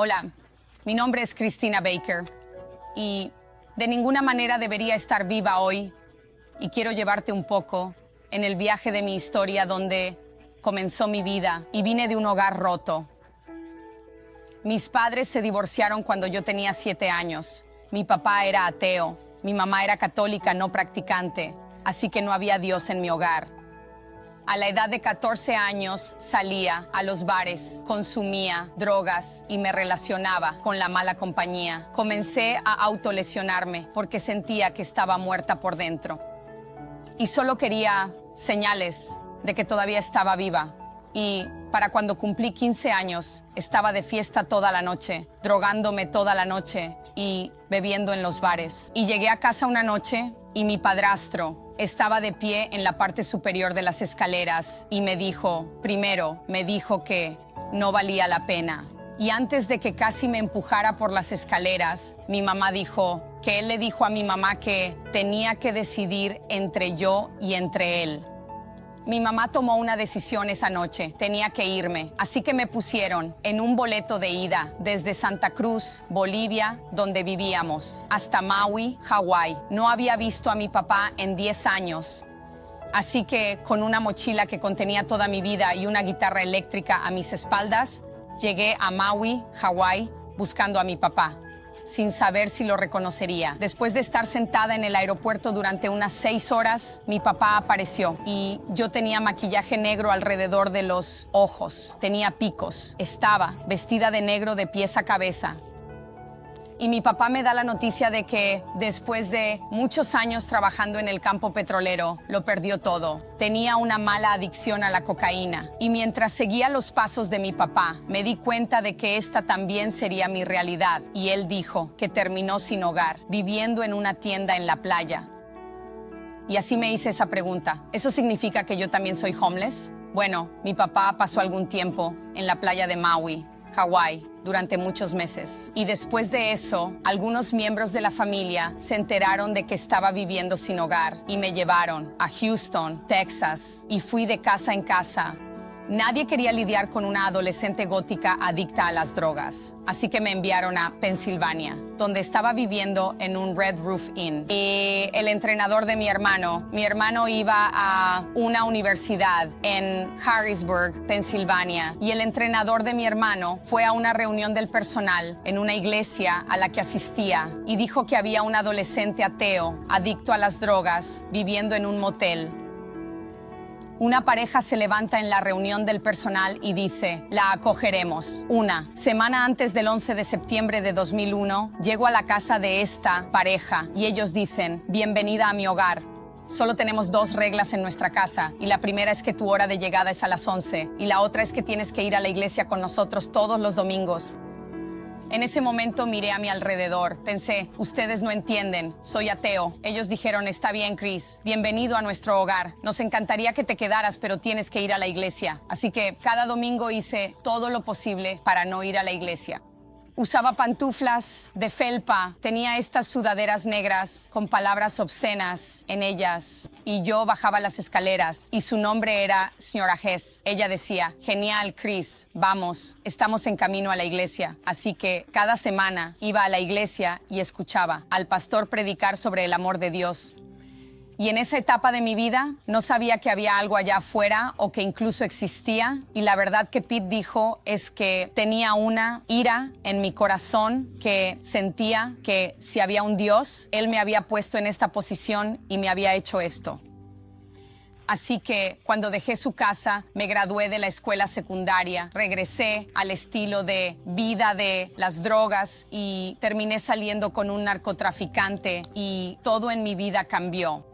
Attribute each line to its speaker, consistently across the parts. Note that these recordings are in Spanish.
Speaker 1: Hola, mi nombre es Christina Baker y de ninguna manera debería estar viva hoy y quiero llevarte un poco en el viaje de mi historia donde comenzó mi vida y vine de un hogar roto. Mis padres se divorciaron cuando yo tenía 7 años. Mi papá era ateo, mi mamá era católica no practicante, así que no había Dios en mi hogar. A la edad de 14 años salía a los bares, consumía drogas y me relacionaba con la mala compañía. Comencé a autolesionarme porque sentía que estaba muerta por dentro. Y solo quería señales de que todavía estaba viva. Y para cuando cumplí 15 años, estaba de fiesta toda la noche, drogándome toda la noche y bebiendo en los bares. Y llegué a casa una noche y mi padrastro estaba de pie en la parte superior de las escaleras y me dijo que no valía la pena. Y antes de que casi me empujara por las escaleras, mi mamá dijo que él le dijo a mi mamá que tenía que decidir entre yo y entre él. Mi mamá tomó una decisión esa noche, tenía que irme, así que me pusieron en un boleto de ida desde Santa Cruz, Bolivia, donde vivíamos, hasta Maui, Hawái. No había visto a mi papá en 10 años, así que con una mochila que contenía toda mi vida y una guitarra eléctrica a mis espaldas, llegué a Maui, Hawái, buscando a mi papá, sin saber si lo reconocería. Después de estar sentada en el aeropuerto durante unas 6 horas, mi papá apareció y yo tenía maquillaje negro alrededor de los ojos, tenía picos, estaba vestida de negro de pies a cabeza. Y mi papá me da la noticia de que después de muchos años trabajando en el campo petrolero, lo perdió todo. Tenía una mala adicción a la cocaína. Y mientras seguía los pasos de mi papá, me di cuenta de que esta también sería mi realidad. Y él dijo que terminó sin hogar, viviendo en una tienda en la playa. Y así me hice esa pregunta. ¿Eso significa que yo también soy homeless? Bueno, mi papá pasó algún tiempo en la playa de Maui, Hawái, durante muchos meses. Y después de eso, algunos miembros de la familia se enteraron de que estaba viviendo sin hogar y me llevaron a Houston, Texas, y fui de casa en casa. Nadie quería lidiar con una adolescente gótica adicta a las drogas, así que me enviaron a Pensilvania, donde estaba viviendo en un Red Roof Inn. Y el entrenador de mi hermano iba a una universidad en Harrisburg, Pensilvania, y el entrenador de mi hermano fue a una reunión del personal en una iglesia a la que asistía y dijo que había un adolescente ateo, adicto a las drogas, viviendo en un motel. Una pareja se levanta en la reunión del personal y dice, la acogeremos. Una semana antes del 11 de septiembre de 2001, llego a la casa de esta pareja y ellos dicen, bienvenida a mi hogar. Solo tenemos 2 reglas en nuestra casa y la primera es que tu hora de llegada es a las 11 y la otra es que tienes que ir a la iglesia con nosotros todos los domingos. En ese momento miré a mi alrededor. Pensé, ustedes no entienden, soy ateo. Ellos dijeron, está bien, Chris, bienvenido a nuestro hogar. Nos encantaría que te quedaras, pero tienes que ir a la iglesia. Así que cada domingo hice todo lo posible para no ir a la iglesia. Usaba pantuflas de felpa, tenía estas sudaderas negras con palabras obscenas en ellas y yo bajaba las escaleras y su nombre era señora Hess. Ella decía, genial, Chris, vamos, estamos en camino a la iglesia. Así que cada semana iba a la iglesia y escuchaba al pastor predicar sobre el amor de Dios. Y en esa etapa de mi vida no sabía que había algo allá afuera o que incluso existía. Y la verdad que Pete dijo es que tenía una ira en mi corazón que sentía que si había un Dios, Él me había puesto en esta posición y me había hecho esto. Así que cuando dejé su casa, me gradué de la escuela secundaria, regresé al estilo de vida de las drogas y terminé saliendo con un narcotraficante y todo en mi vida cambió.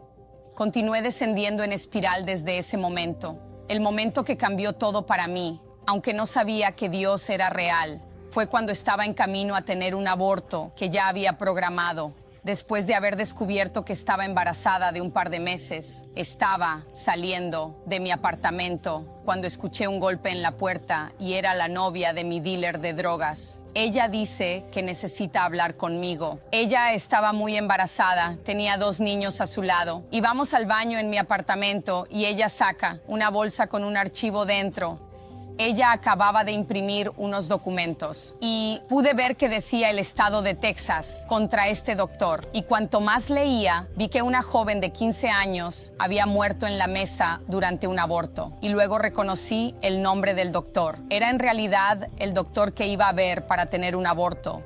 Speaker 1: Continué descendiendo en espiral desde ese momento. El momento que cambió todo para mí, aunque no sabía que Dios era real, fue cuando estaba en camino a tener un aborto que ya había programado. Después de haber descubierto que estaba embarazada de un par de meses, estaba saliendo de mi apartamento cuando escuché un golpe en la puerta y era la novia de mi dealer de drogas. Ella dice que necesita hablar conmigo. Ella estaba muy embarazada, tenía 2 niños a su lado. Y vamos al baño en mi apartamento y ella saca una bolsa con un archivo dentro. ella acababa de imprimir unos documentos y pude ver que decía el estado de Texas contra este doctor. Y cuanto más leía, vi que una joven de 15 años había muerto en la mesa durante un aborto. Y luego reconocí el nombre del doctor. Era en realidad el doctor que iba a ver para tener un aborto.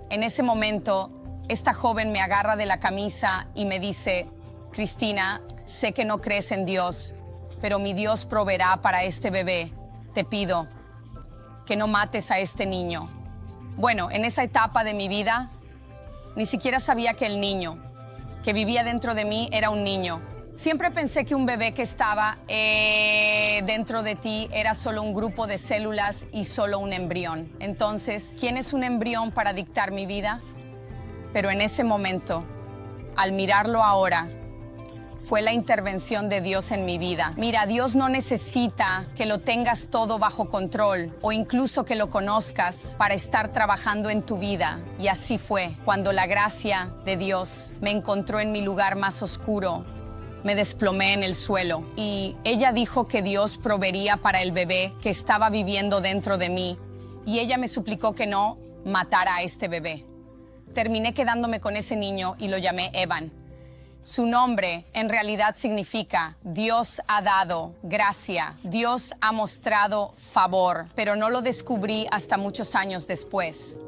Speaker 1: En ese momento, esta joven me agarra de la camisa y me dice: Cristina, sé que no crees en Dios, pero mi Dios proveerá para este bebé. Te pido que no mates a este niño. Bueno, en esa etapa de mi vida, ni siquiera sabía que el niño que vivía dentro de mí era un niño. Siempre pensé que un bebé que estaba dentro de ti era solo un grupo de células y solo un embrión. Entonces, ¿quién es un embrión para dictar mi vida? Pero en ese momento, al mirarlo ahora, fue la intervención de Dios en mi vida. Mira, Dios no necesita que lo tengas todo bajo control o incluso que lo conozcas para estar trabajando en tu vida. Y así fue. Cuando la gracia de Dios me encontró en mi lugar más oscuro, me desplomé en el suelo y ella dijo que Dios proveería para el bebé que estaba viviendo dentro de mí y ella me suplicó que no matara a este bebé. Terminé quedándome con ese niño y lo llamé Evan. Su nombre en realidad significa Dios ha dado gracia, Dios ha mostrado favor, pero no lo descubrí hasta muchos años después.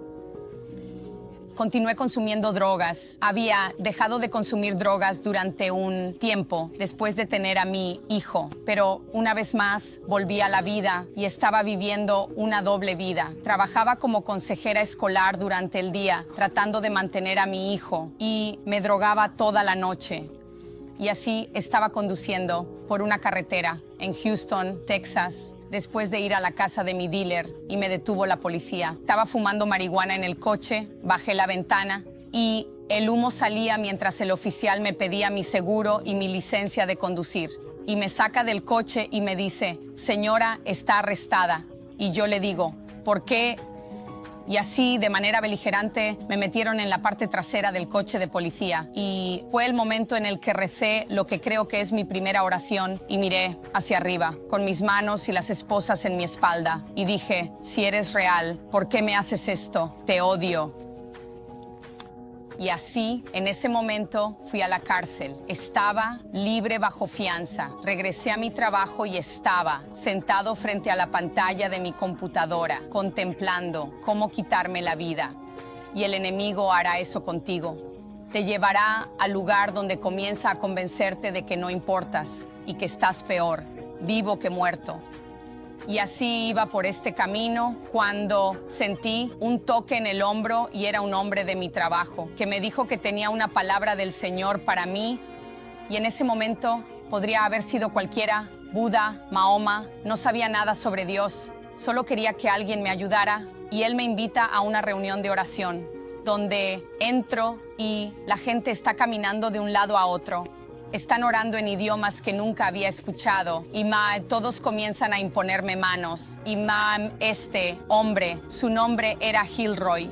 Speaker 1: Continué consumiendo drogas. Había dejado de consumir drogas durante un tiempo después de tener a mi hijo, pero una vez más volví a la vida y estaba viviendo una doble vida. Trabajaba como consejera escolar durante el día, tratando de mantener a mi hijo, y me drogaba toda la noche. Y así estaba conduciendo por una carretera en Houston, Texas, después de ir a la casa de mi dealer y me detuvo la policía. Estaba fumando marihuana en el coche, bajé la ventana y el humo salía mientras el oficial me pedía mi seguro y mi licencia de conducir. Y me saca del coche y me dice: señora, está arrestada. Y yo le digo: ¿por qué? Y así, de manera beligerante, me metieron en la parte trasera del coche de policía. Y fue el momento en el que recé lo que creo que es mi primera oración y miré hacia arriba, con mis manos y las esposas en mi espalda. Y dije: si eres real, ¿por qué me haces esto? Te odio. Y así, en ese momento, fui a la cárcel. Estaba libre bajo fianza. Regresé a mi trabajo y estaba sentado frente a la pantalla de mi computadora, contemplando cómo quitarme la vida. Y el enemigo hará eso contigo. Te llevará al lugar donde comienza a convencerte de que no importas y que estás peor, vivo que muerto. Y así iba por este camino cuando sentí un toque en el hombro y era un hombre de mi trabajo que me dijo que tenía una palabra del Señor para mí. Y en ese momento podría haber sido cualquiera, Buda, Mahoma, no sabía nada sobre Dios, solo quería que alguien me ayudara. Y él me invita a una reunión de oración donde entro y la gente está caminando de un lado a otro. Están orando en idiomas que nunca había escuchado y todos comienzan a imponerme manos. Y este hombre, su nombre era Gilroy.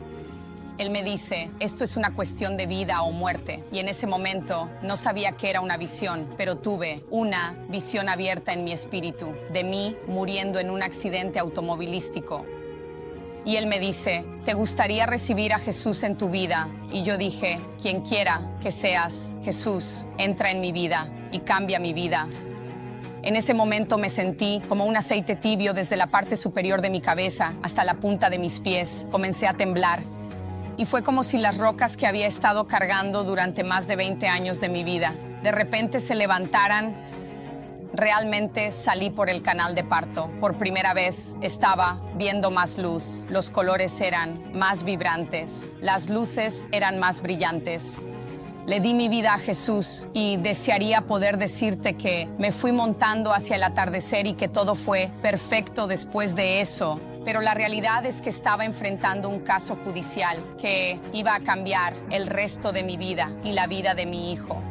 Speaker 1: Él me dice: esto es una cuestión de vida o muerte. Y en ese momento no sabía que era una visión, pero tuve una visión abierta en mi espíritu de mí muriendo en un accidente automovilístico. Y él me dice: ¿te gustaría recibir a Jesús en tu vida? Y yo dije: quien quiera que seas, Jesús, entra en mi vida y cambia mi vida. En ese momento me sentí como un aceite tibio desde la parte superior de mi cabeza hasta la punta de mis pies. Comencé a temblar y fue como si las rocas que había estado cargando durante más de 20 años de mi vida de repente se levantaran. Realmente salí por el canal de parto. Por primera vez estaba viendo más luz. Los colores eran más vibrantes. Las luces eran más brillantes. Le di mi vida a Jesús y desearía poder decirte que me fui montando hacia el atardecer y que todo fue perfecto después de eso. Pero la realidad es que estaba enfrentando un caso judicial que iba a cambiar el resto de mi vida y la vida de mi hijo.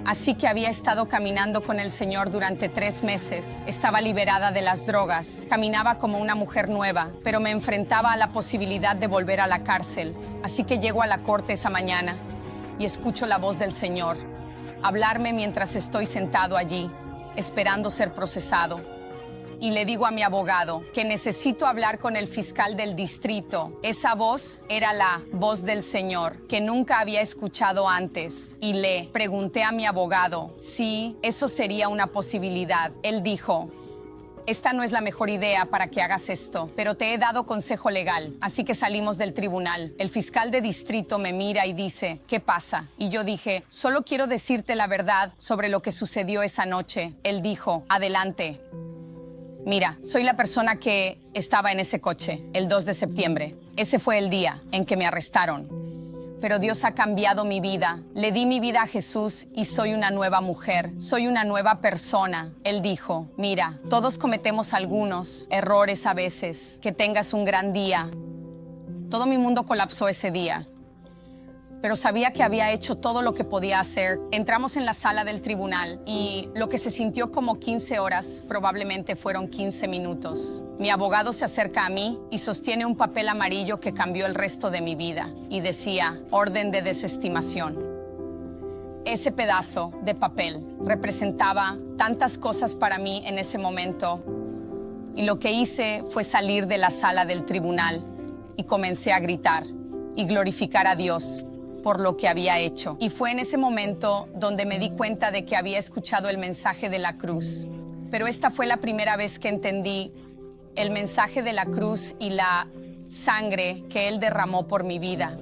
Speaker 1: Así que había estado caminando con el Señor durante 3 meses. Estaba liberada de las drogas. Caminaba como una mujer nueva, pero me enfrentaba a la posibilidad de volver a la cárcel. Así que llego a la corte esa mañana y escucho la voz del Señor hablarme mientras estoy sentado allí, esperando ser procesado. y le digo a mi abogado que necesito hablar con el fiscal del distrito. Esa voz era la voz del Señor, que nunca había escuchado antes. Y le pregunté a mi abogado si eso sería una posibilidad. Él dijo: esta no es la mejor idea para que hagas esto, pero te he dado consejo legal. Así que salimos del tribunal. El fiscal de distrito me mira y dice: ¿qué pasa? Y yo dije: solo quiero decirte la verdad sobre lo que sucedió esa noche. Él dijo: adelante. Mira, soy la persona que estaba en ese coche el 2 de septiembre. Ese fue el día en que me arrestaron. Pero Dios ha cambiado mi vida. Le di mi vida a Jesús y soy una nueva mujer. Soy una nueva persona. Él dijo: mira, todos cometemos algunos errores a veces. Que tengas un gran día. Todo mi mundo colapsó ese día. Pero sabía que había hecho todo lo que podía hacer. Entramos en la sala del tribunal y lo que se sintió como 15 horas probablemente fueron 15 minutos. Mi abogado se acerca a mí y sostiene un papel amarillo que cambió el resto de mi vida y decía: orden de desestimación. Ese pedazo de papel representaba tantas cosas para mí en ese momento, y lo que hice fue salir de la sala del tribunal y comencé a gritar y glorificar a Dios por lo que había hecho. Y fue en ese momento donde me di cuenta de que había escuchado el mensaje de la cruz. Pero esta fue la primera vez que entendí el mensaje de la cruz y la sangre que Él derramó por mi vida.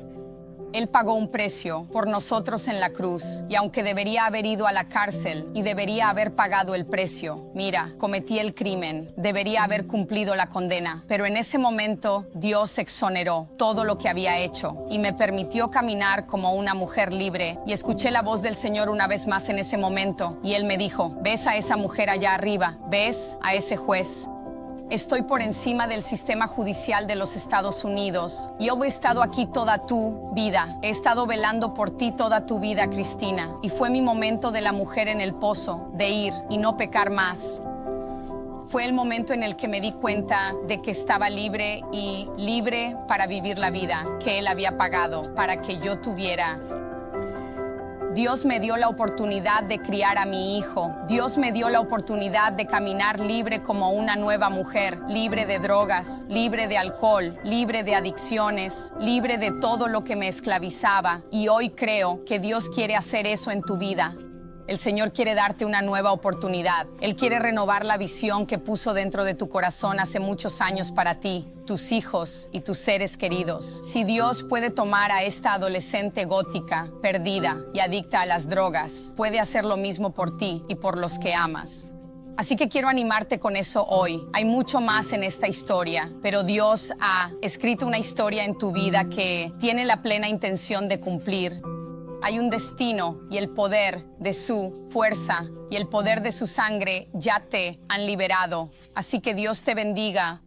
Speaker 1: Él pagó un precio por nosotros en la cruz, y aunque debería haber ido a la cárcel y debería haber pagado el precio, mira, cometí el crimen, debería haber cumplido la condena, pero en ese momento Dios exoneró todo lo que había hecho y me permitió caminar como una mujer libre. Y escuché la voz del Señor una vez más en ese momento, y Él me dijo: ¿ves a esa mujer allá arriba? ¿Ves a ese juez? Estoy por encima del sistema judicial de los Estados Unidos. Yo he estado aquí toda tu vida. He estado velando por ti toda tu vida, Cristina. Y fue mi momento de la mujer en el pozo, de ir y no pecar más. Fue el momento en el que me di cuenta de que estaba libre, y libre para vivir la vida que Él había pagado para que yo tuviera. Dios me dio la oportunidad de criar a mi hijo. Dios me dio la oportunidad de caminar libre como una nueva mujer, libre de drogas, libre de alcohol, libre de adicciones, libre de todo lo que me esclavizaba. Y hoy creo que Dios quiere hacer eso en tu vida. El Señor quiere darte una nueva oportunidad. Él quiere renovar la visión que puso dentro de tu corazón hace muchos años para ti, tus hijos y tus seres queridos. Si Dios puede tomar a esta adolescente gótica, perdida y adicta a las drogas, puede hacer lo mismo por ti y por los que amas. Así que quiero animarte con eso hoy. Hay mucho más en esta historia, pero Dios ha escrito una historia en tu vida que tiene la plena intención de cumplir. Hay un destino, y el poder de su fuerza y el poder de su sangre ya te han liberado. Así que Dios te bendiga